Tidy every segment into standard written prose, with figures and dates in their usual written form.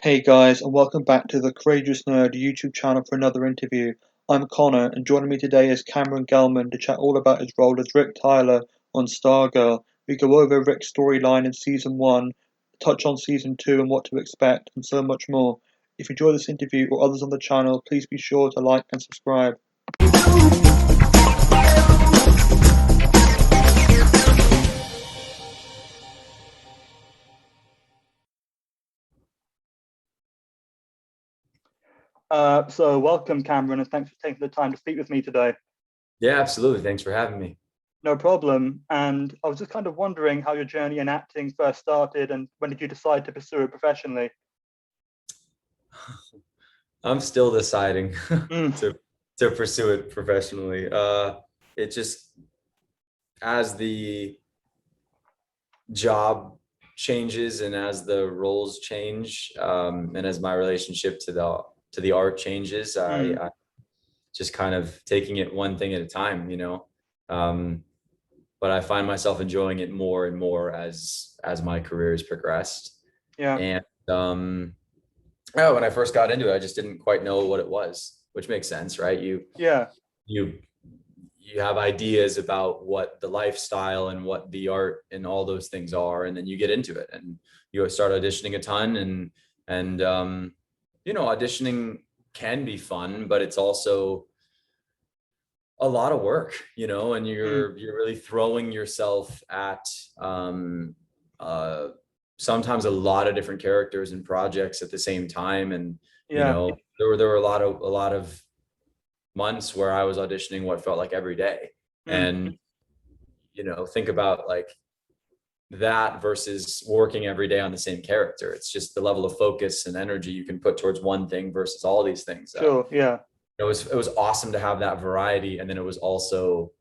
Hey guys, and welcome back to the Courageous Nerd YouTube channel for another interview. I'm Connor, and joining me today is Cameron Gellman to chat all about his role as Rick Tyler on Stargirl. We go over Rick's storyline in Season 1, touch on Season 2 and what to expect, and so much more. If you enjoy this interview or others on the channel, please be sure to like and subscribe. So welcome, Cameron, and thanks for taking the time to speak with me today. Yeah, absolutely. Thanks for having me. No problem. And I was just kind of wondering how your journey in acting first started and when did you decide to pursue it professionally? I'm still deciding Mm, to pursue it professionally. It just as the job changes and as the roles change, and as my relationship to the art changes, mm, I just kind of taking it one thing at a time, Um, but I find myself enjoying it more and more as my career has progressed. yeah. And oh, when I first got into it, I just didn't quite know what it was, which makes sense, right? Yeah. You you have ideas about what the lifestyle and what the art and all those things are, and then you get into it and you start auditioning a ton, and auditioning can be fun, but it's also a lot of work, and Mm, you're really throwing yourself at uh sometimes a lot of different characters and projects at the same time. And yeah. there were a lot of months where I was auditioning what felt like every day. Mm, And think about like that versus working every day on the same character. It's just the level of focus and energy you can put towards one thing versus all these things. sure. Yeah. It was awesome to have that variety, and then it was also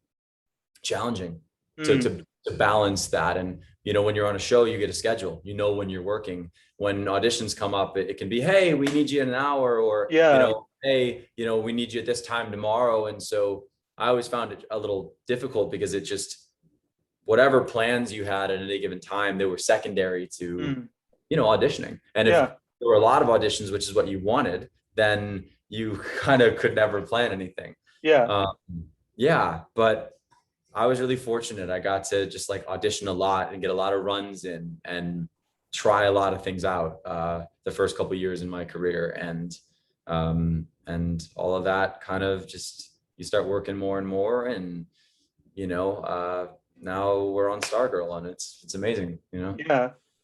challenging to Mm, to to balance that. And when you're on a show, you get a schedule. When you're working. When auditions come up, it can be, hey, we need you in an hour, or yeah. hey, we need you at this time tomorrow. And so I always found it a little difficult because it just, whatever plans you had at any given time, they were secondary to Mm, auditioning. And if yeah. there were a lot of auditions, which is what you wanted, then you kind of could never plan anything. Yeah. um, yeah, but I was really fortunate. I got to just like audition a lot and get a lot of runs in and try a lot of things out, the first couple of years in my career. And all of that kind of just, you start working more and more. And now we're on Stargirl, and it's amazing. Yeah.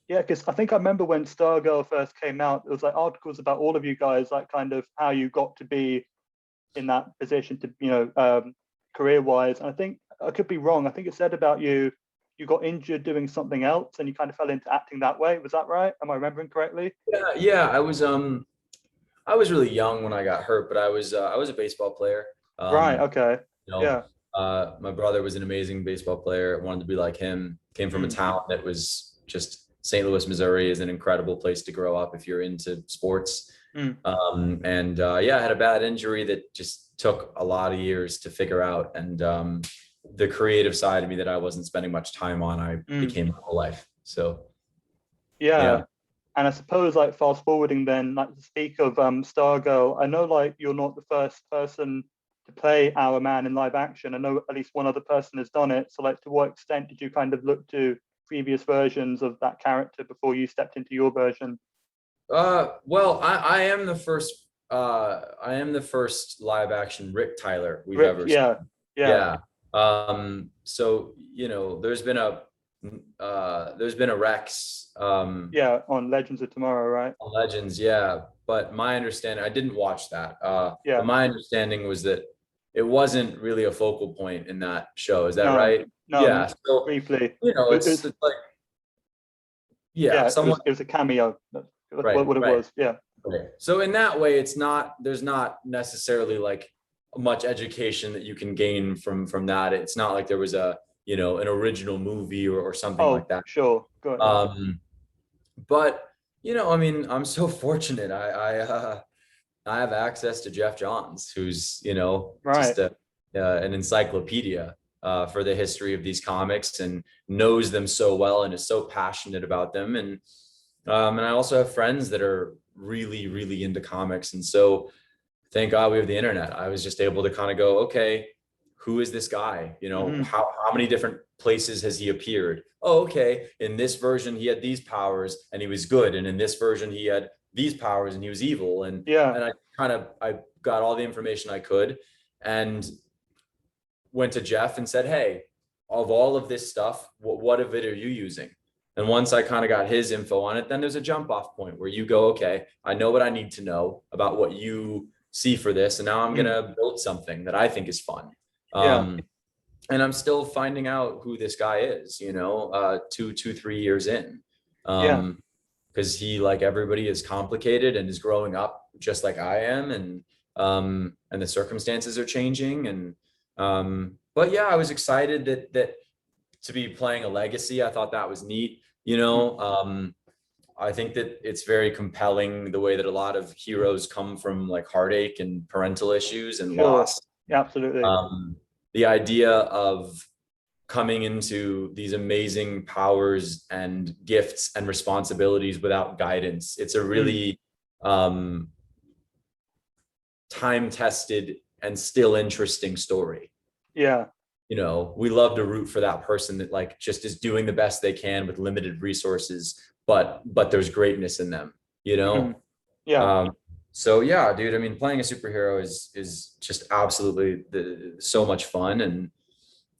Yeah. Because I think I remember when Stargirl first came out, there was like articles about all of you guys, like kind of how you got to be in that position to, career wise. And I think I could be wrong. I think it said about you, you got injured doing something else and you kind of fell into acting that way. Was that right? Am I remembering correctly? Yeah, I was really young when I got hurt, but I was a baseball player. Right. um Okay. you know Yeah. my brother was an amazing baseball player. I wanted to be like him. Came from a Mm, town that was just, St. Louis, Missouri is an incredible place to grow up if you're into sports. mm, And yeah, I had a bad injury that just took a lot of years to figure out. And the creative side of me that I wasn't spending much time on, I mm. became my whole life. So Yeah. yeah. And I suppose like fast forwarding then, like to speak of Stargirl, I know like you're not the first person to play Hourman in live action. I know at least one other person has done it. So like to what extent did you kind of look to previous versions of that character before you stepped into your version? Well, I am the first live action Rick Tyler we've Rick, ever seen. yeah, yeah, Yeah. So there's been a Rex, yeah, on Legends of Tomorrow, right? on Legends, yeah. But my understanding, I didn't watch that. But Yeah, my understanding was that it wasn't really a focal point in that show. Is that no, right? no, Yeah. So briefly. it's, It's it's like, yeah, yeah, someone, it was a cameo. That's right, what it right. was. Yeah. Okay. So in that way, there's not necessarily like much education that you can gain from that. It's not like there was an original movie or something like Oh, that. sure, got you. Um, but I mean, I'm so fortunate. I have access to Jeff Johns, who's Right. just an encyclopedia for the history of these comics, and knows them so well and is so passionate about them. And And I also have friends that are really, really into comics. And so thank God we have the internet. I was just able to kind of go, okay, who is this guy? You know, Hmm. how many different places has he appeared? Oh, okay. In this version, he had these powers and he was good. And in this version, he had these powers and he was evil. Yeah. And I got all the information I could and went to Jeff and said, hey, of all of this stuff, what of it are you using? And once I kind of got his info on it, then there's a jump off point where you go, okay, I know what I need to know about what you see for this. And now I'm going Mm. to build something that I think is fun. Yeah. And I'm still finding out who this guy is, you know, 3 years in. Yeah. Because he, like everybody, is complicated and is growing up just like I am. And the circumstances are changing. But yeah, I was excited that to be playing a legacy. I thought that was neat. You Mm. know, I think that it's very compelling the way that a lot of heroes come from like heartache and parental issues and Sure. loss. Yeah, absolutely. The idea of coming into these amazing powers and gifts and responsibilities without guidance. It's a Mm. really um, time tested and still interesting story. Yeah. You know, we love to root for that person that like just is doing the best they can with limited resources, but there's greatness in them, you Hmm. know? Yeah. Um, so yeah, dude, I mean, playing a superhero is just absolutely so much fun. And,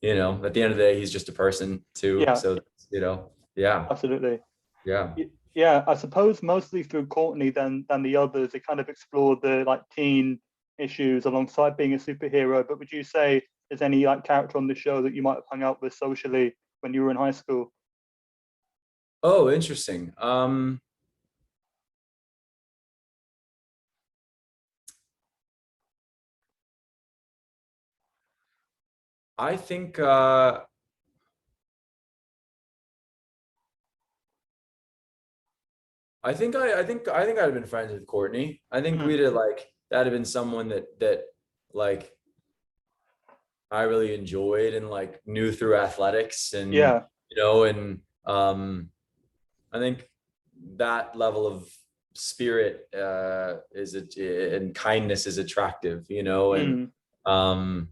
you know, at the end of the day, he's just a person too. Yeah. So, you know, yeah, Absolutely. yeah. Yeah, I suppose mostly through Courtney than the others. It kind of explored the like teen issues alongside being a superhero. But would you say there's any like character on the show that you might have hung out with socially when you were in high school? Oh, interesting. I think I think I'd have been friends with Courtney. I think Mm. we'd have like that'd have been someone that like I really enjoyed and like knew through athletics and Yeah. you know I think that level of spirit and kindness is attractive, you know, and Mm. um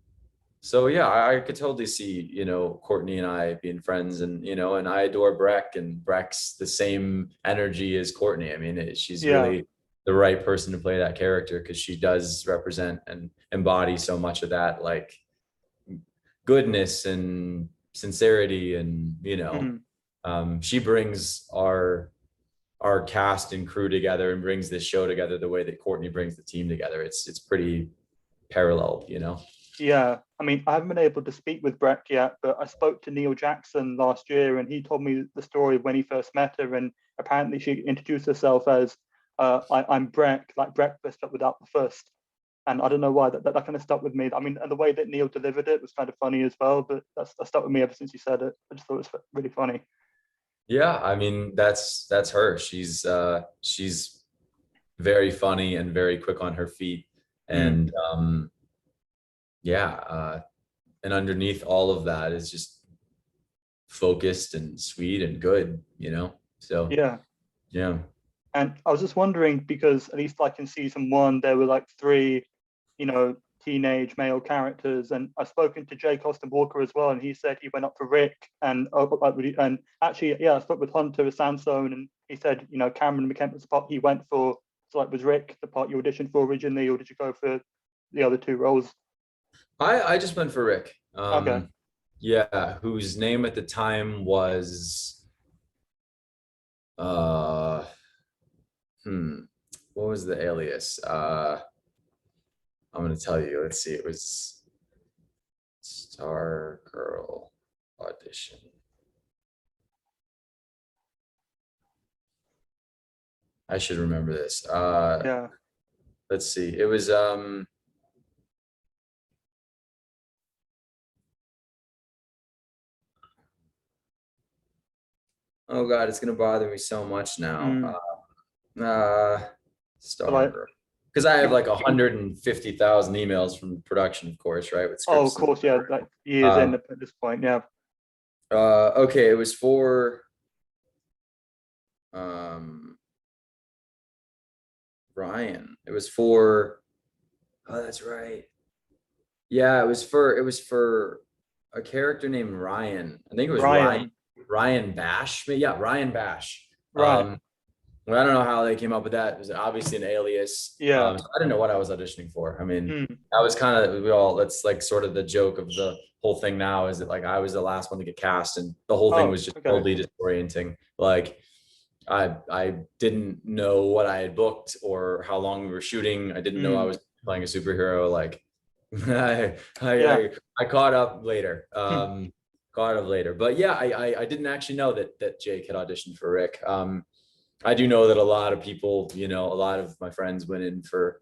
so yeah, I could totally see, you know, Courtney and I being friends and, you know, and I adore Breck and Breck's the same energy as Courtney. I mean, she's Yeah. really the right person to play that character because she does represent and embody so much of that like goodness and sincerity and, you know, Mm. she brings our cast and crew together and brings this show together the way that Courtney brings the team together. It's pretty parallel, you know. Yeah, I mean, I haven't been able to speak with Breck yet, but I spoke to Neil Jackson last year, and he told me the story of when he first met her. And apparently, she introduced herself as I'm Breck, like breakfast, but without the first. And I don't know why that kind of stuck with me. I mean, and the way that Neil delivered it was kind of funny as well, but that stuck with me ever since he said it. I just thought it was really funny. Yeah, I mean that's her. She's very funny and very quick on her feet. Mm. And yeah, and underneath all of that is just focused and sweet and good, you know. So Yeah. yeah. And I was just wondering because at least like in season one, there were like three, teenage male characters, and I've spoken to Jake Austin Walker as well, and he said he went up for Rick, and actually, yeah, I spoke with Hunter Sansone, and he said, Cameron McKenna's part he went for. So like, was Rick the part you auditioned for originally, or did you go for the other two roles? I just went for Rick. Okay. Yeah, whose name at the time was uh hmm what was the alias? I'm gonna tell you. Let's see. It was Star Girl audition. I should remember this. Yeah. Let's see. It was oh god, it's gonna bother me so much now. Mm. So Star like, Girl. Because I have you, like 150,000 emails from production, of course, right? With oh, of scripts and course, yeah, like years in um at this point, yeah. okay, it was for um Ryan. It was for, oh, that's right. Yeah, it was for a character named Ryan. I think it was Ryan Ryan. Ryan Bash. Yeah, Ryan Bash. Right. Well, I don't know how they came up with that. It was obviously an alias. Yeah. So I didn't know what I was auditioning for. I mean, Mm. that was kind of we all. That's like sort of the joke of the whole thing now is that like I was the last one to get cast, and the whole thing Oh, was just okay. totally disorienting. Like I didn't know what I had booked or how long we were shooting. I didn't know I Mm. was playing a superhero. Like I Yeah. I caught up later. Hmm. Caught up later. But yeah, I didn't actually know that Jake had auditioned for Rick. I do know that a lot of people, you know, a lot of my friends went in for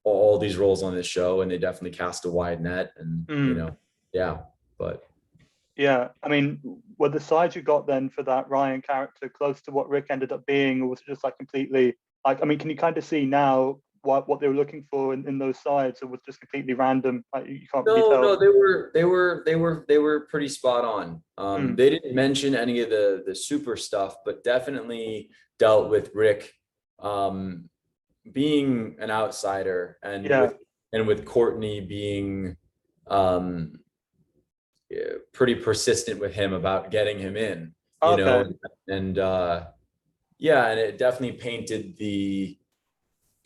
all these roles on this show, and they definitely cast a wide net. And you Mm. know, yeah, but Yeah. I mean, were the sides you got then for that Ryan character close to what Rick ended up being, or was it just like completely like? I mean, can you kind of see now what they were looking for in those sides, or was it just completely random? Like you can't really no, tell. no, they were pretty spot on. Mm. They didn't mention any of the super stuff, but definitely dealt with Rick um, being an outsider, Yeah. and with Courtney being um, pretty persistent with him about getting him in, you Okay. know, and yeah, and it definitely painted the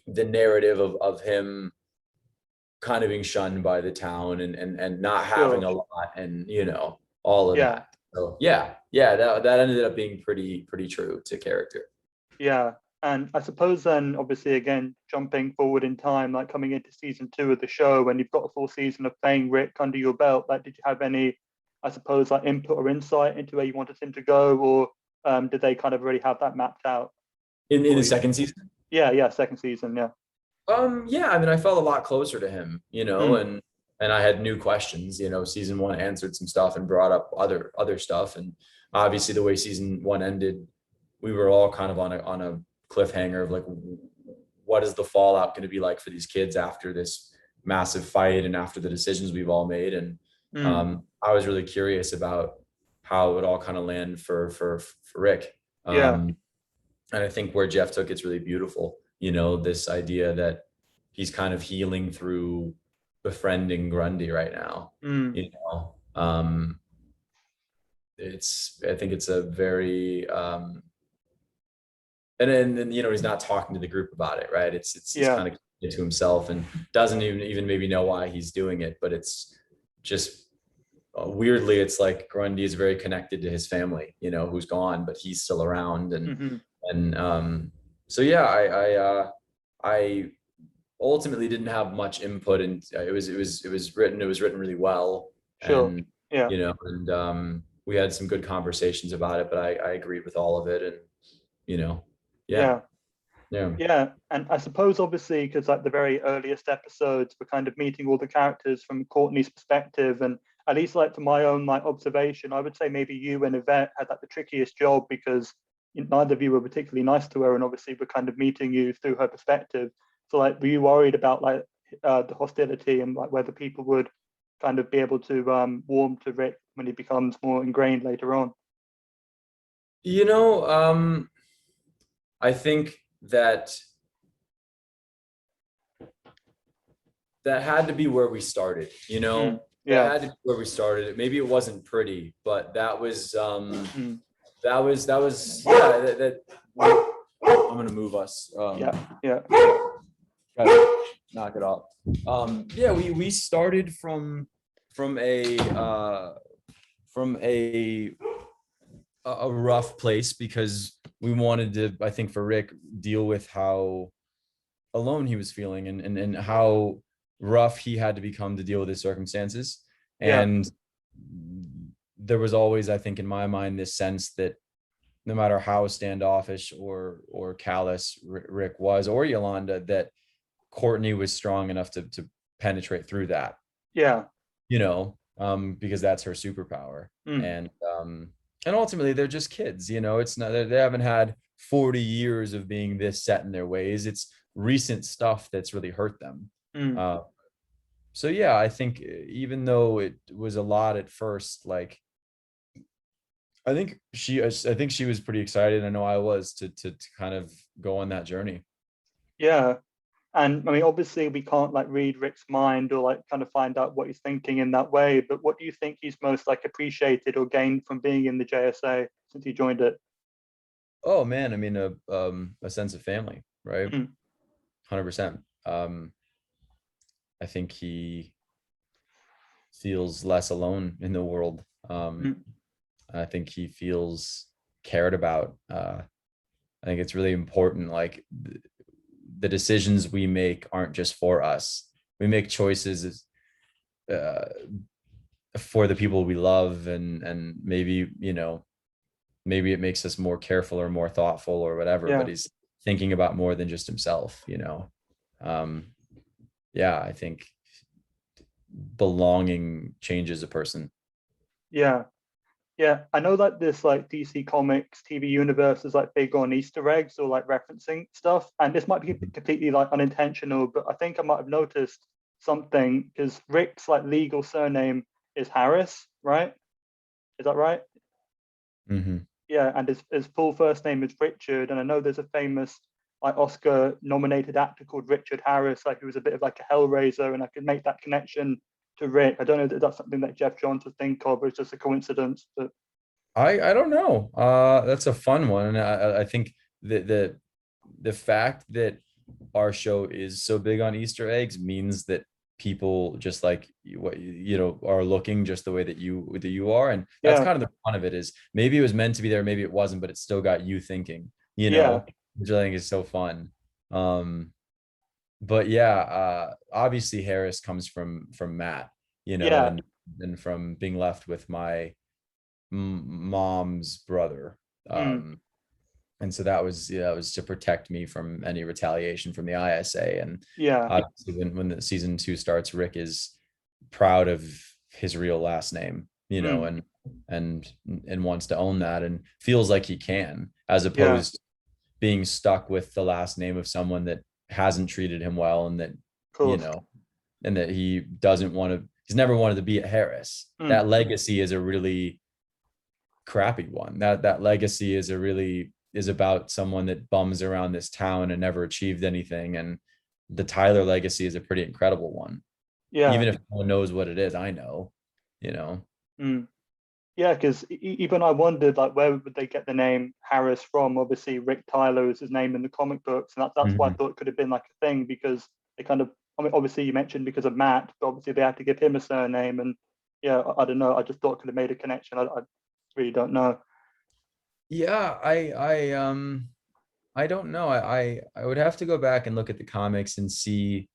narrative of him kind of being shunned by the town and not having Sure. a lot, and you know, all of Yeah. that. So yeah, that ended up being pretty true to character. Yeah. And I suppose then, obviously, again, jumping forward in time, like coming into season 2 of the show, when you've got a full season of playing Rick under your belt, like, did you have any, I suppose, like input or insight into where you wanted him to go, or did they kind of already have that mapped out In for the you? second season, Yeah. Yeah. Second season. Yeah. yeah, I mean, I felt a lot closer to him, you know, Mm. and I had new questions. You know, season one answered some stuff and brought up other stuff, and obviously the way season one ended, we were all kind of on a cliffhanger of like, what is the fallout going to be like for these kids after this massive fight and after the decisions we've all made, and Mm. I was really curious about how it would all kind of land for Rick. Yeah. And I think where Jeff took it's really beautiful. You know, this idea that he's kind of healing through befriending Grundy right now. Mm. You know, I think it's a very and then you know he's not talking to the group about it, right? It's Yeah. kind of keeping it to himself and doesn't even maybe know why he's doing it, but it's just weirdly it's like Grundy is very connected to his family, you know, who's gone, but he's still around, Hmm. and so yeah, I ultimately didn't have much input, and it was written really well, Sure. and Yeah. you know, and we had some good conversations about it, but I agreed with all of it, and you know, yeah, Yeah. yeah. Yeah, and I suppose obviously because like the very earliest episodes, we're kind of meeting all the characters from Courtney's perspective, and at least like from my own like observation, I would say maybe you and Yvette had like the trickiest job because neither of you were particularly nice to her, and obviously we're kind of meeting you through her perspective. So like, were you worried about like the hostility and like whether people would kind of be able to warm to Rick when he becomes more ingrained later on? You know, I think that had to be where we started, you Mm. know, that Yeah. had to be where we started. Maybe it wasn't pretty, but Mm. that was yeah, I'm gonna move us. Yeah. Yeah. Gotta knock it off. Yeah, we started from a from a rough place because we wanted to, I think for Rick, deal with how alone he was feeling, and how rough he had to become to deal with his circumstances. Yeah. And there was always, I think, in my mind, this sense that no matter how standoffish or callous Rick was, or Yolanda, that Courtney was strong enough to penetrate through that, Yeah. you know, because that's her superpower. Mm. And ultimately they're just kids, you know, it's not, they haven't had 40 years of being this set in their ways. It's recent stuff that's really hurt them. Mm. Uh, so yeah, I think even though it was a lot at first, like I think she was pretty excited. I know I was to kind of go on that journey. Yeah. And I mean, obviously, we can't like read Rick's mind or like kind of find out what he's thinking in that way. But what do you think he's most like appreciated or gained from being in the JSA since he joined it? Oh man, I mean a sense of family, right? Mm, 100%. I think he feels less alone in the world. mm, I think he feels cared about. I think it's really important. Like the decisions we make aren't just for us. We make choices uh, for the people we love, and maybe maybe it makes us more careful or more thoughtful or whatever. But yeah, he's thinking about more than just himself. Um, yeah, I think belonging changes a person. yeah. Yeah, I know that this like DC Comics TV universe is like big on Easter eggs or like referencing stuff, and this might be completely like unintentional, but I think I might have noticed something because Rick's like legal surname is Harris, right? Is that right? Mm-hmm. Yeah, and his full first name is Richard, and I know there's a famous like Oscar nominated actor called Richard Harris, like who was a bit of like a hellraiser, and I could make that connection to Rick. I don't know if that's something that Jeff Johns would think of, or it's just a coincidence, but I don't know. That's a fun one, and I think the fact that our show is so big on Easter eggs means that people just like what are looking just the way that you are, and that's yeah, kind of the fun of it. Is maybe it was meant to be there, maybe it wasn't, but it still got you thinking. yeah, Which I think is so fun. Um, but yeah, obviously Harris comes from Matt, yeah. and from being left with my mom's brother. Mm, And so that was, yeah, it was to protect me from any retaliation from the ISA. And yeah. obviously, when the season 2 starts, Rick is proud of his real last name, Mm, and and wants to own that and feels like he can, as yeah. opposed to being stuck with the last name of someone that hasn't treated him well, and that Of you course. know and that he doesn't want to. He's never wanted to be at Harris. Mm, That legacy is a really crappy one. That legacy is about someone that bums around this town and never achieved anything. And the Tyler legacy is a pretty incredible one. yeah. Even if no one knows what it is, I know, you know. Mm. Yeah, because even I wondered like where would they get the name Harris from? Obviously, Rick Tyler is his name in the comic books, and that's why I Mhm. thought it could have been like a thing because they kind of. I mean, obviously you mentioned because of Matt, but obviously they had to give him a surname, and yeah, I don't know. I just thought it could have made a connection. I really don't know. Yeah, I don't know. I would have to go back and look at the comics and see,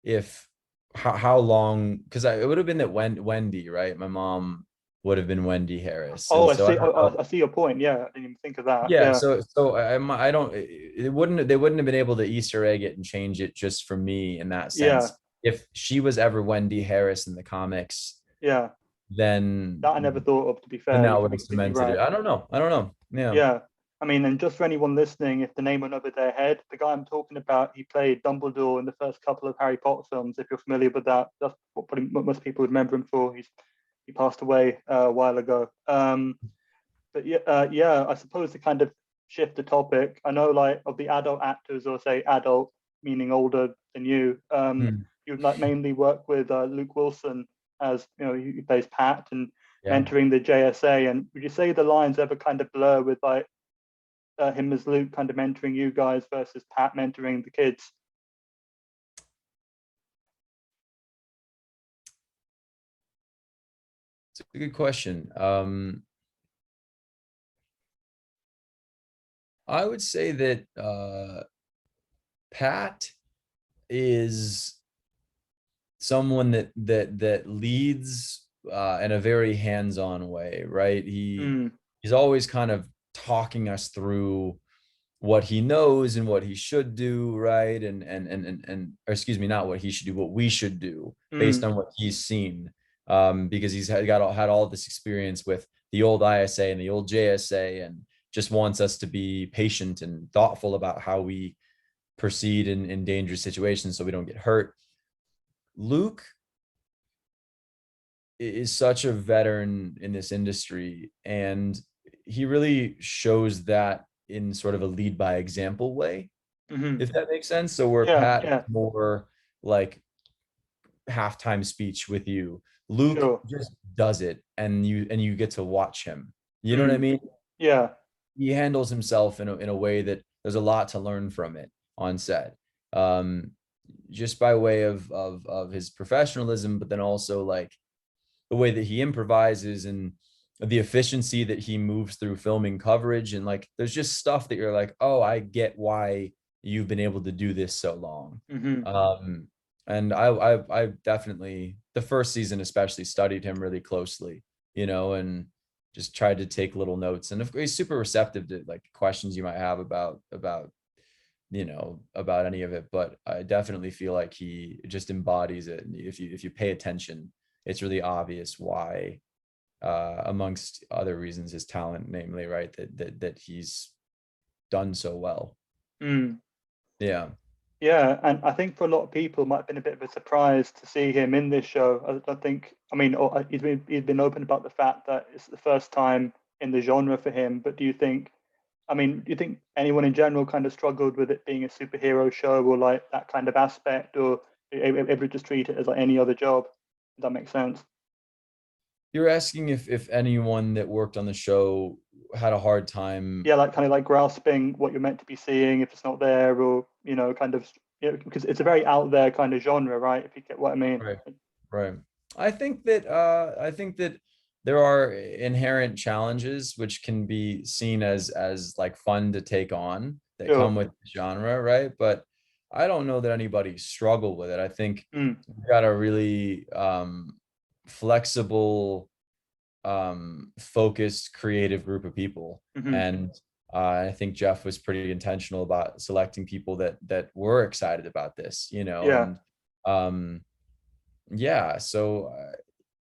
if how long, because it would have been that Wendy, right? My mom would have been Wendy Harris, Oh, and I so I see. don't know. I see your point. Yeah, I didn't even think of that. Yeah, Yeah, so I don't, it wouldn't, they wouldn't have been able to Easter egg it and change it just for me in that yeah, sense. If she was ever Wendy Harris in the comics, yeah. then That I never thought of. To be then fair, that you would could be have completely cemented it. right. I don't know. Yeah. Yeah. I mean, and just for anyone listening, if the name went over their head, the guy I'm talking about, he played Dumbledore in the first couple of Harry Potter films. If you're familiar with that, that's what probably most people would remember him for. He passed away a while ago. But yeah, yeah, I suppose to kind of shift the topic, I know like of the adult actors, or say adult meaning older than you, Hmm. you'd like mainly work with Luke Wilson as he plays Pat and Yeah. mentoring the JSA. And would you say the lines ever kind of blur with like him as Luke kind of mentoring you guys versus Pat mentoring the kids? It's a good question. I would say that Pat is someone that leads in a very hands-on way, right? Mm, He's always kind of talking us through what he knows and what he should do, right? And or excuse me, not what he should do, what we should do based mm, on what he's seen. Because he's had all this experience with the old ISA and the old JSA, and just wants us to be patient and thoughtful about how we proceed in dangerous situations so we don't get hurt. Luke is such a veteran in this industry, and he really shows that in sort of a lead by example way, Hmm. if that makes sense. So where Yeah, Pat yeah, is more like halftime speech with you, Luke sure. just does it, and you get to watch him. You know what I Mm, mean? yeah. He handles himself in a way that there's a lot to learn from it on set. Um, just by way of his professionalism, but then also like the way that he improvises and the efficiency that he moves through filming coverage. And like there's just stuff that you're like, oh, I get why you've been able to do this so long. Hmm. Um, and I definitely, the first season especially, studied him really closely, and just tried to take little notes. And he's super receptive to like questions you might have about any of it. But I definitely feel like he just embodies it. And if you pay attention, it's really obvious why, amongst other reasons, his talent, namely, right, that he's done so well. Mm. Yeah. Yeah, and I think for a lot of people, it might have been a bit of a surprise to see him in this show. I think, I mean, he's been open about the fact that it's the first time in the genre for him. But do you think, I mean, do you think anyone in general kind of struggled with it being a superhero show or like that kind of aspect, or able to just treat it as like any other job? Does that make sense? You're asking if anyone that worked on the show had a hard time. Yeah, like kind of like grasping what you're meant to be seeing if it's not there, or kind of, because it's a very out there kind of genre, right? If you get what I mean. Right. Right. I think that there are inherent challenges which can be seen as like fun to take on that come Sure. with the genre, right? But I don't know that anybody struggled with it. I think Mm, we got a really flexible, focused, creative group of people. hmm. And I think Jeff was pretty intentional about selecting people that were excited about this, Yeah, and um, yeah, so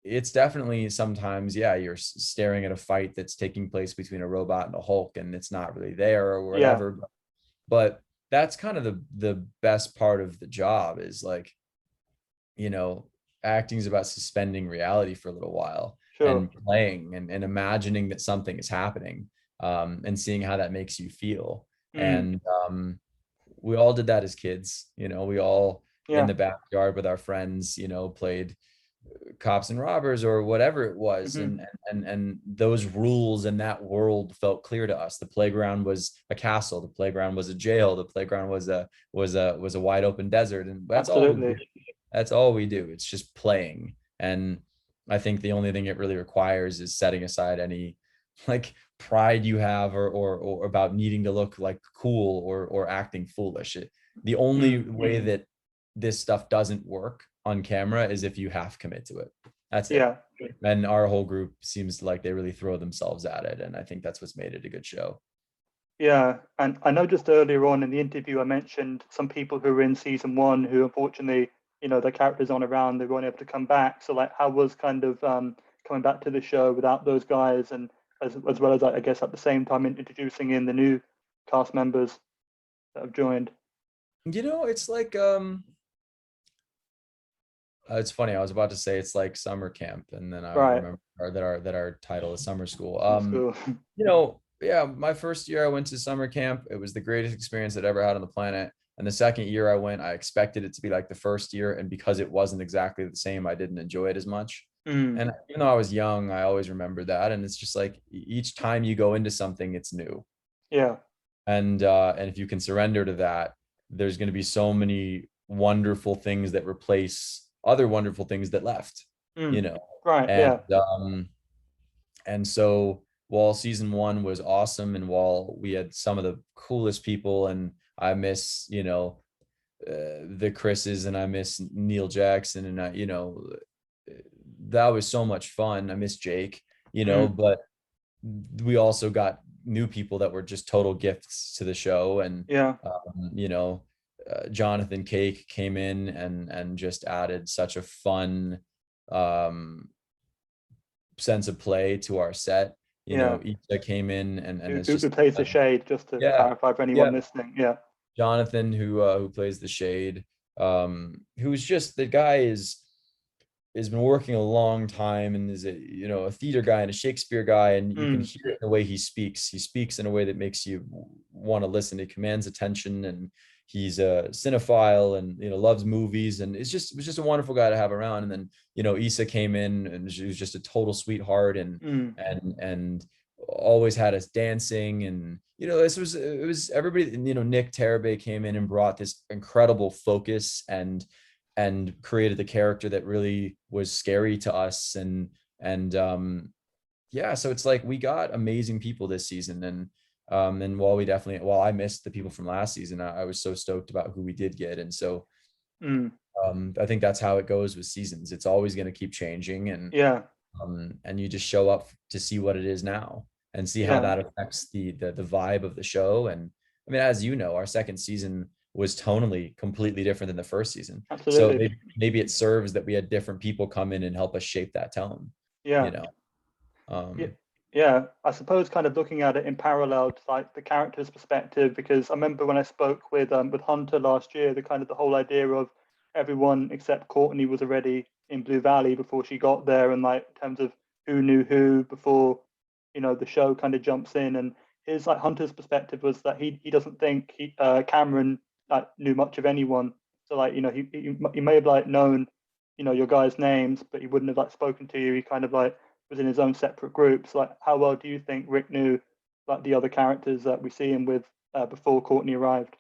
it's definitely sometimes, yeah, you're staring at a fight that's taking place between a robot and a Hulk, and it's not really there or yeah, whatever. But that's kind of the best part of the job is like, you know, acting is about suspending reality for a little while sure. and playing and imagining that something is happening, and seeing how that makes you feel. Mm, And we all did that as kids. We all in yeah. the backyard with our friends, played cops and robbers or whatever it was, Hmm. and those rules and that world felt clear to us. The playground was a castle, the playground was a jail, the playground was a wide open desert, and that's all we Absolutely. did. That's all we do. It's just playing. And I think the only thing it really requires is setting aside any like pride you have, or about needing to look like cool or acting foolish. The only Mm, way that this stuff doesn't work on camera is if you half commit to it. That's it. yeah. And our whole group seems like they really throw themselves at it. And I think that's what's made it a good show. Yeah. And I know just earlier on in the interview, I mentioned some people who were in season one who unfortunately, their characters aren't around, they weren't able to come back. So like how was kind of coming back to the show without those guys, and as well as I guess at the same time introducing in the new cast members that have joined. It's like it's funny. I was about to say it's like summer camp, and then I Right. remember that our title is summer school. Summer school. Yeah, my first year I went to summer camp. It was the greatest experience I'd ever had on the planet. And the second year I went, I expected it to be like the first year, and because it wasn't exactly the same, I didn't enjoy it as much. Mm, And even though I was young, I always remember that. And it's just like each time you go into something, it's new. yeah. And if you can surrender to that, there's going to be so many wonderful things that replace other wonderful things that left, you Mm, know. right. And Yeah. so while season one was awesome, and while we had some of the coolest people, and I miss, the Chris's, and I miss Neil Jackson, and that was so much fun. I miss Jake, Mm, but we also got new people that were just total gifts to the show. And yeah. Jonathan Cake came in and just added such a fun, um, sense of play to our set. Yeah. Issa came in and Who, it's who just who plays the shade? Just to yeah, clarify for anyone yeah. listening. Yeah. Jonathan, who plays the Shade, who's just, the guy is has been working a long time and is a a theater guy and a Shakespeare guy, and you can Mm, hear it in the way he speaks. He speaks in a way that makes you want to listen. He commands attention, and he's a cinephile and loves movies, and it was just a wonderful guy to have around. And then Issa came in and she was just a total sweetheart, and mm, and always had us dancing. And this was it was everybody. Nick Terabay came in and brought this incredible focus and created the character that really was scary to us. And yeah, so it's like we got amazing people this season. And while I missed the people from last season, I was so stoked about who we did get. And so mm. I think that's how it goes with seasons. It's always going to keep changing, Yeah, and you just show up to see what it is now and see how yeah, that affects the vibe of the show. And I mean, as you know, our second season was tonally completely different than the first season. So absolutely. maybe it serves that we had different people come in and help us shape that tone, you Yeah. know. Yeah, Um, yeah. I suppose kind of looking at it in parallel to like the character's perspective, because I remember when I spoke with Hunter last year, the kind of the whole idea of everyone except Courtney was already in Blue Valley before she got there, and like in terms of who knew who before, the show kind of jumps in, and his like Hunter's perspective was that he doesn't think Cameron like knew much of anyone, so like he may have like known your guys' names, but he wouldn't have like spoken to you. He kind of like was in his own separate groups. Like, how well do you think Rick knew like the other characters that we see him with before Courtney arrived?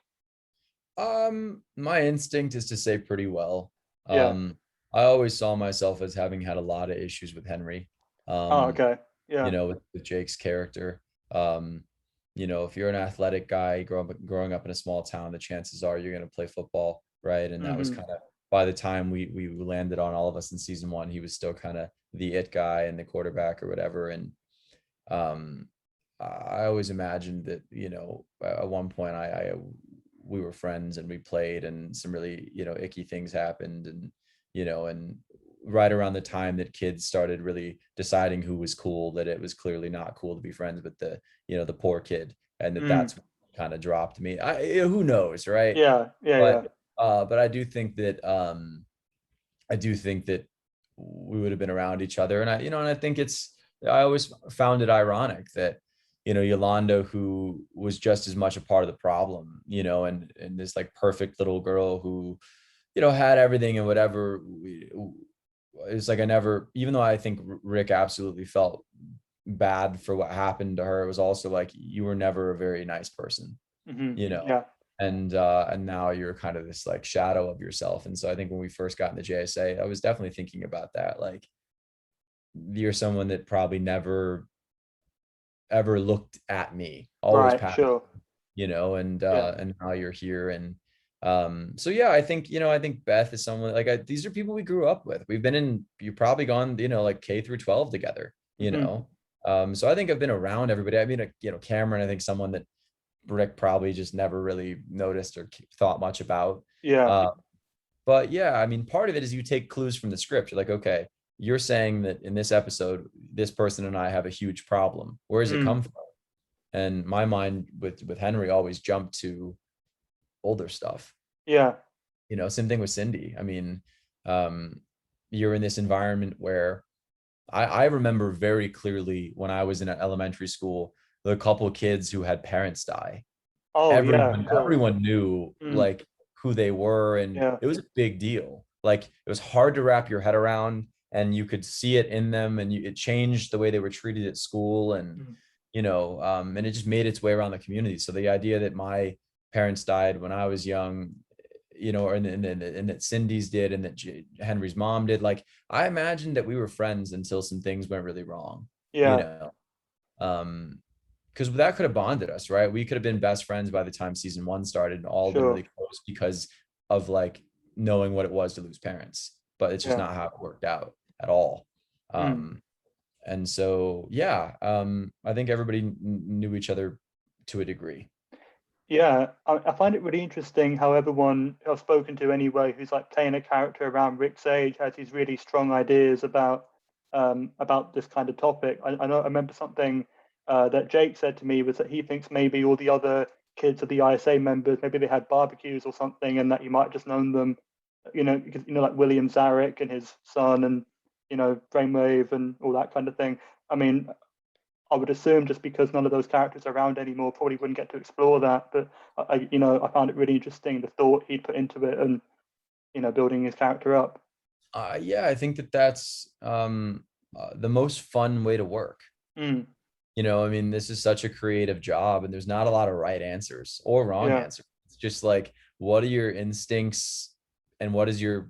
my instinct is to say pretty well. Yeah. Um, I always saw myself as having had a lot of issues with Henry. Oh, Um, okay. Yeah. with Jake's character. Um, if you're an athletic guy growing up in a small town, the chances are you're going to play football, right? And that was Mm-hmm. kind of by the time we landed on all of us in season one, he was still kind of the it guy and the quarterback or whatever. And um, I always imagined that at one point I we were friends and we played, and some really icky things happened. And right around the time that kids started really deciding who was cool, that it was clearly not cool to be friends with the poor kid, and Mm. that's what kind of dropped me. Who knows, right? Yeah. Yeah. Yeah. But I do think that we would have been around each other. And I think I always found it ironic that, Yolanda, who was just as much a part of the problem, and this like perfect little girl who, had everything and whatever. It's like I never, even though I think Rick absolutely felt bad for what happened to her, it was also like you were never a very nice person, Mm-hmm. you know Yeah. and now you're kind of this like shadow of yourself. And so I think when we first got in the JSA, I was definitely thinking about that, like you're someone that probably never ever looked at me, always Right. passed, Sure. Yeah. and now you're here. And so yeah, I think Beth is someone like these are people we grew up with. You've probably gone like K through 12 together, Mm-hmm. so I think I've been around everybody. I mean, Cameron, I think someone that Rick probably just never really noticed or thought much about. Yeah. Uh, but yeah, I mean, part of it is you take clues from the script. You're like, okay, you're saying that in this episode, this person and I have a huge problem. Where does it Mm. come from? And my mind with Henry always jumped to older stuff. Yeah. Same thing with Cindy. I mean, um, you're in this environment where I remember very clearly when I was in elementary school, the couple of kids who had parents die. Oh, yeah. Sure. Everyone knew Mm. like who they were, and Yeah. it was a big deal. Like it was hard to wrap your head around, and you could see it in them, and it changed the way they were treated at school. And Mm. and it just made its way around the community. So the idea that my parents died when I was young, and that Cindy's did, and that Henry's mom did, like I imagined that we were friends until some things went really wrong, you Yeah. know um because that could have bonded us, right? We could have been best friends by the time season one started and all been Sure. really close because of like knowing what it was to lose parents. But it's just Yeah. not how it worked out at all. Mm. And so, yeah, I think everybody knew each other to a degree. Yeah, I find it really interesting how everyone I've spoken to anyway who's like playing a character around Rick's age has these really strong ideas about this kind of topic. I know I remember something that Jake said to me was that he thinks maybe all the other kids of the ISA members maybe they had barbecues or something, and that you might have just known them because like William Zarek and his son, and Brainwave and all that kind of thing. I mean, I would assume just because none of those characters are around anymore, probably wouldn't get to explore that. But I found it really interesting, the thought he'd put into it, and building his character up. Yeah, I think that that's the most fun way to work. Mm, I mean, this is such a creative job, and there's not a lot of right answers or wrong yeah, answers. It's just like, what are your instincts and what does your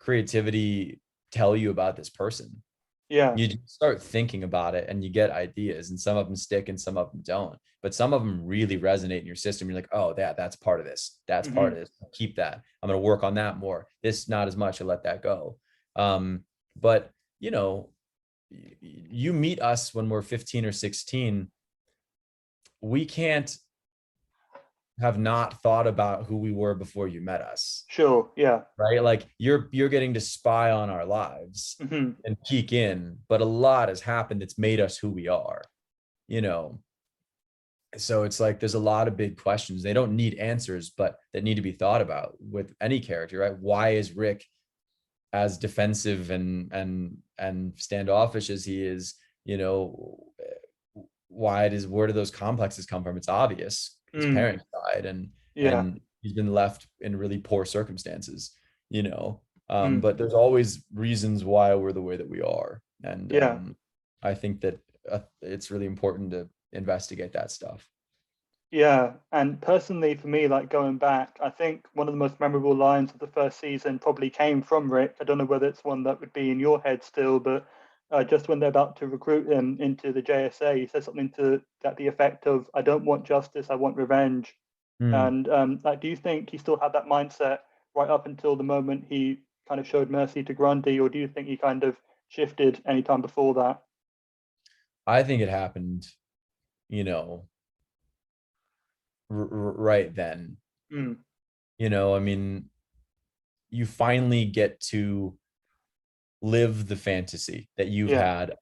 creativity tell you about this person? yeah, You just start thinking about it and you get ideas, and some of them stick and some of them don't. But some of them really resonate in your system. You're like, oh, that's part of this. That's part hmm of this. Keep that. I'm going to work on that more. This, not as much. I let that go. But you know, you meet us when we're 15 or 16. We can't have not thought about who we were before you met us, sure, yeah, right? Like you're getting to spy on our lives hmm and peek in, but a lot has happened that's made us who we are, you know. So it's like there's a lot of big questions. They don't need answers, but that need to be thought about with any character, right? Why is Rick as defensive and standoffish as he is? You know, where do those complexes come from? It's obvious. His mm, parents died, and yeah, he's been left in really poor circumstances, you know. mm, But there's always reasons why we're the way that we are, and yeah. I think that it's really important to investigate that stuff. Yeah, and personally for me, like going back, I think one of the most memorable lines of the first season probably came from Rick. I don't know whether it's one that would be in your head still, but just when they're about to recruit him into the JSA, he says something to that the effect of, "I don't want justice, I want revenge." Hmm. And like, do you think he still had that mindset right up until the moment he kind of showed mercy to Grundy, or do you think he kind of shifted anytime before that? I think it happened, you know, right then. Mm, I mean, you finally get to live the fantasy that you've yeah, had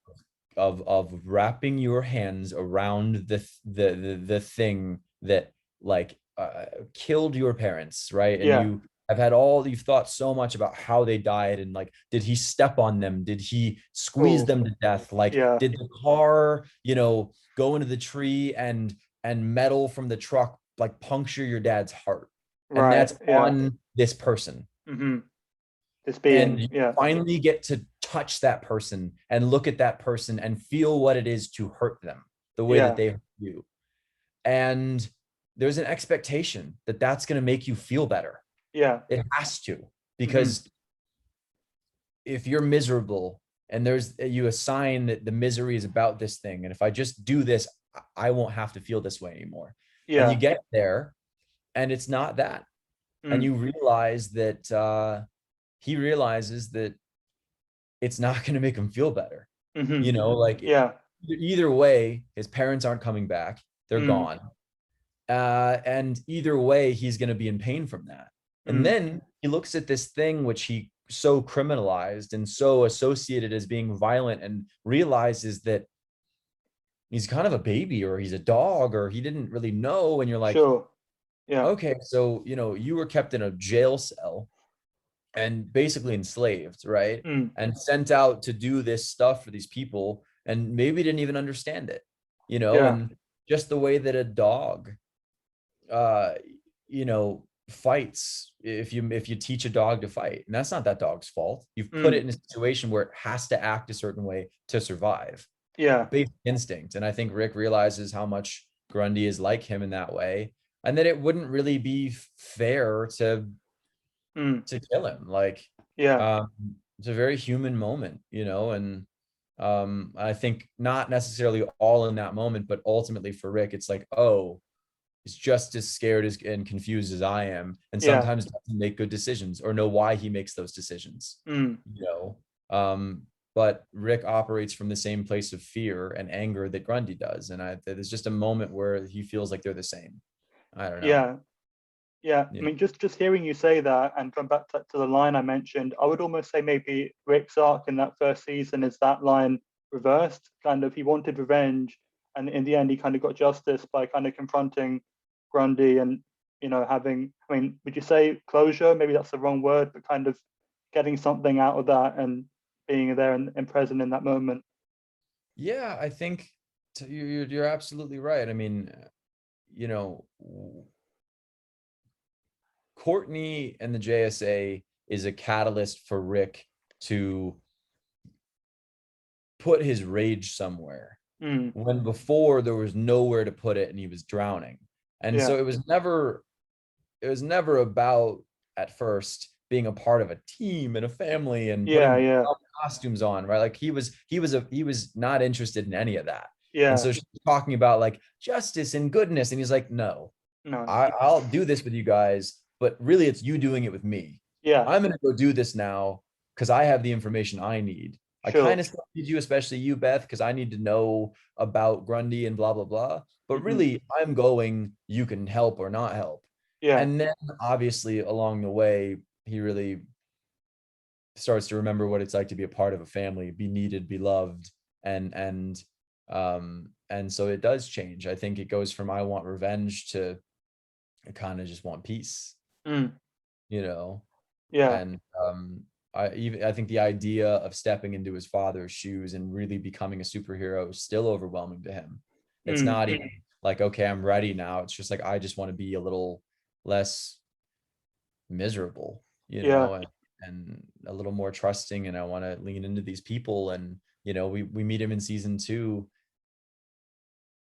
of wrapping your hands around the thing that like killed your parents, right? And yeah, you've thought so much about how they died, and like, did he step on them? Did he squeeze oh, them to death? Like, yeah, did the car, go into the tree and metal from the truck like puncture your dad's heart? And right, that's yeah. on this person. hmm This And being, you yeah, finally get to touch that person and look at that person and feel what it is to hurt them the way that yeah, they hurt you. And there's an expectation that that's going to make you feel better. yeah, It has to, hmm because if you're miserable and you assign that the misery is about this thing, and if I just do this, I won't have to feel this way anymore. And you yeah, get there and it's not that. And mm, you realize that he realizes that it's not going to make him feel better. hmm Like yeah, either way, his parents aren't coming back. They're mm, gone. And either way, he's going to be in pain from that. And mm, then he looks at this thing which he so criminalized and so associated as being violent, and realizes that he's kind of a baby, or he's a dog, or he didn't really know. And you're like, sure, yeah, okay, so, you were kept in a jail cell and basically enslaved, right? mm, And sent out to do this stuff for these people, and maybe didn't even understand it, yeah, and just the way that a dog, uh, fights, if you teach a dog to fight, and that's not that dog's fault. You've put mm, it in a situation where it has to act a certain way to survive. yeah, Basic instinct. And I think Rick realizes how much Grundy is like him in that way, and that it wouldn't really be fair to mm, kill him. Like, yeah, um, it's a very human moment, and I think not necessarily all in that moment, but ultimately for Rick, it's like, oh, he's just as scared and confused as I am, and yeah, sometimes doesn't make good decisions or know why he makes those decisions. mm, You know, but Rick operates from the same place of fear and anger that Grundy does, and there's just a moment where he feels like they're the same. I don't know. yeah. Yeah, I You know? mean, just hearing you say that and going back to the line I mentioned, I would almost say maybe Rick's arc in that first season is that line reversed. Kind of, he wanted revenge, and in the end, he kind of got justice by kind of confronting Grundy and having, I mean, would you say closure? Maybe that's the wrong word, but kind of getting something out of that and being there and present in that moment. Yeah, I think you're absolutely right. I mean, you know, Courtney and the JSA is a catalyst for Rick to put his rage somewhere Mm, when before there was nowhere to put it and he was drowning. And yeah, so it was never about at first being a part of a team and a family and yeah, putting yeah, costumes on, right? Like he was not interested in any of that. And yeah. so she's talking about like justice and goodness. And he's like, no, No, I'll do this with you guys, but really it's you doing it with me. yeah, I'm gonna go do this now because I have the information I need. I kind sure. of still need you, especially you, Beth, because I need to know about Grundy and blah blah blah. But Hmm. really, I'm going, you can help or not help. Yeah, And then obviously along the way, he really starts to remember what it's like to be a part of a family, be needed, be loved, and so it does change. I think it goes from I want revenge to I kind of just want peace, mm, you know. yeah, And I think the idea of stepping into his father's shoes and really becoming a superhero is still overwhelming to him. It's mm, not even like, okay, I'm ready now. It's just like I just want to be a little less miserable, yeah, and a little more trusting. And I want to lean into these people. And we meet him in season 2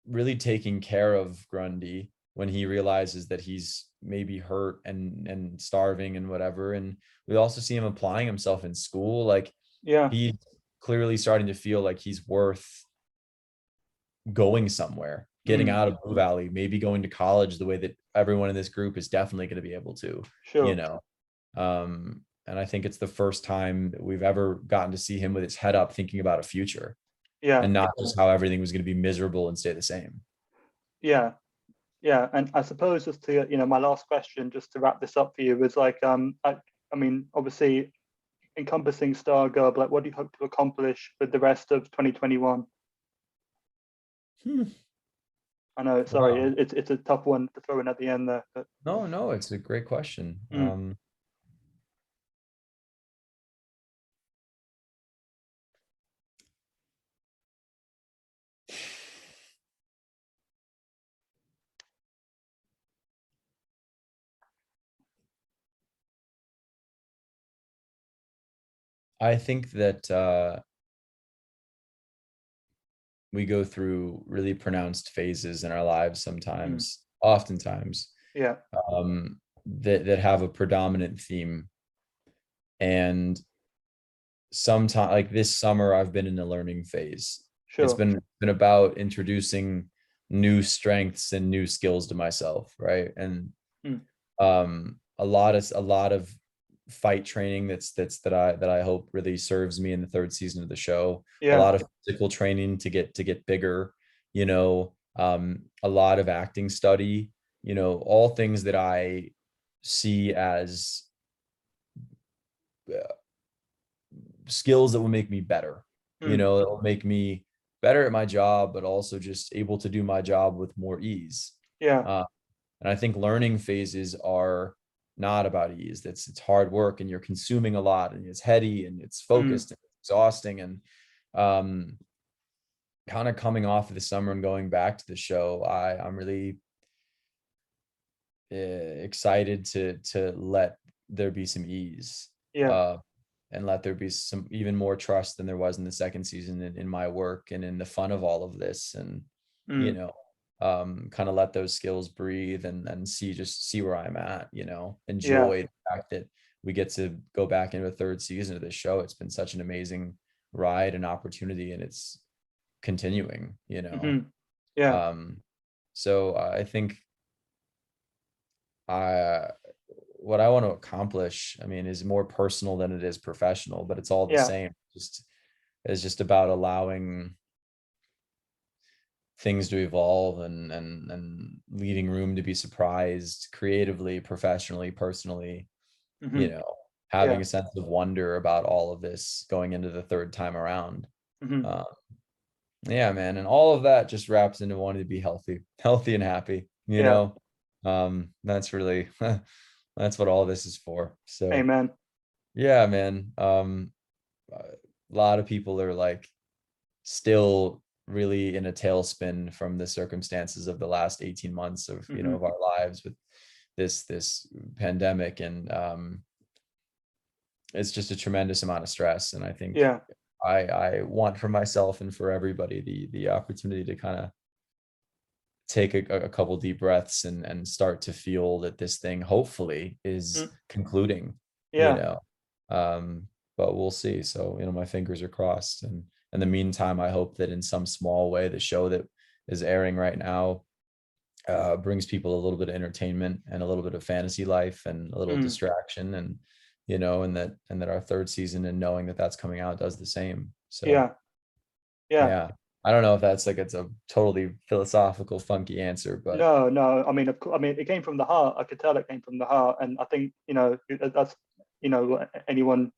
really taking care of Grundy when he realizes that he's maybe hurt and starving and whatever. And we also see him applying himself in school. Like yeah, he's clearly starting to feel like he's worth going somewhere, getting mm, out of Blue Valley, maybe going to college the way that everyone in this group is definitely going to be able to, you sure. know. And I think it's the first time that we've ever gotten to see him with his head up thinking about a future Yeah, and not just how everything was going to be miserable and stay the same. yeah, yeah. And I suppose just to, my last question, just to wrap this up for you, was like, I mean, obviously encompassing Stargirl, but like, what do you hope to accomplish with the rest of 2021? Hmm. I know, sorry, Wow. it's a tough one to throw in at the end there, but No, it's a great question. mm, I think that we go through really pronounced phases in our lives mm, sometimes, oftentimes, yeah, that have a predominant theme. And sometimes, like this summer, I've been in a learning phase. It's sure. been about introducing new strengths and new skills to myself, right? And Mm, a lot of fight training that I hope really serves me in the third season of the show. A yeah, lot of physical training to get bigger, a lot of acting study, all things that I see as uh, skills that will make me better. mm, It'll make me better at my job, but also just able to do my job with more ease. yeah, Uh, and I think learning phases are not about ease. It's hard work and you're consuming a lot and it's heady and it's mm, focused and it's exhausting. And um, kind of coming off of the summer and going back to the show, I'm really excited to let there be some ease. yeah, Uh, and let there be some even more trust than there was in the second season in my work and in the fun of all of this. And you mm, know kind of let those skills breathe and see where I'm at, yeah, enjoy the fact that we get to go back into a third season of this show. It's been such an amazing ride and opportunity, and it's continuing. hmm, yeah, um so I think I what I want to accomplish, I mean, is more personal than it is professional, but it's all the yeah, same. Just about allowing things to evolve and leaving room to be surprised creatively, professionally, personally, hmm, you know, having yeah, a sense of wonder about all of this going into the third time around. hmm, Uh, yeah, man. And all of that just wraps into wanting to be healthy, healthy and happy, yeah, That's really that's what all this is for. So Amen. yeah, man. A lot of people are like still really in a tailspin from the circumstances of the last 18 months of, you know, Hmm. of our lives with this pandemic. And it's just a tremendous amount of stress. And I think Yeah. I want for myself and for everybody the opportunity to kind of take a couple deep breaths and start to feel that this thing hopefully is Mm. concluding, you Yeah. know. um but we'll see. So, you know, my fingers are crossed, and in the meantime I hope that in some small way the show that is airing right now brings people a little bit of entertainment and a little bit of fantasy life and a little Mm. distraction. And you know, and that our third season, and knowing that that's coming out, does the same. So Yeah. Yeah. yeah, I don't know if that's like, it's a totally philosophical funky answer, but No, no. I mean, of course, I mean, it came from the heart. I could tell it came from the heart, and I think, that's, what anyone,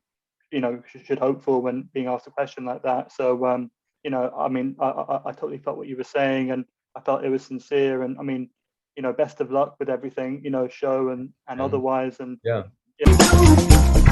should hope for when being asked a question like that. So, I mean, I totally felt what you were saying, and I felt it was sincere. And I mean, best of luck with everything, show and and otherwise. And yeah. yeah.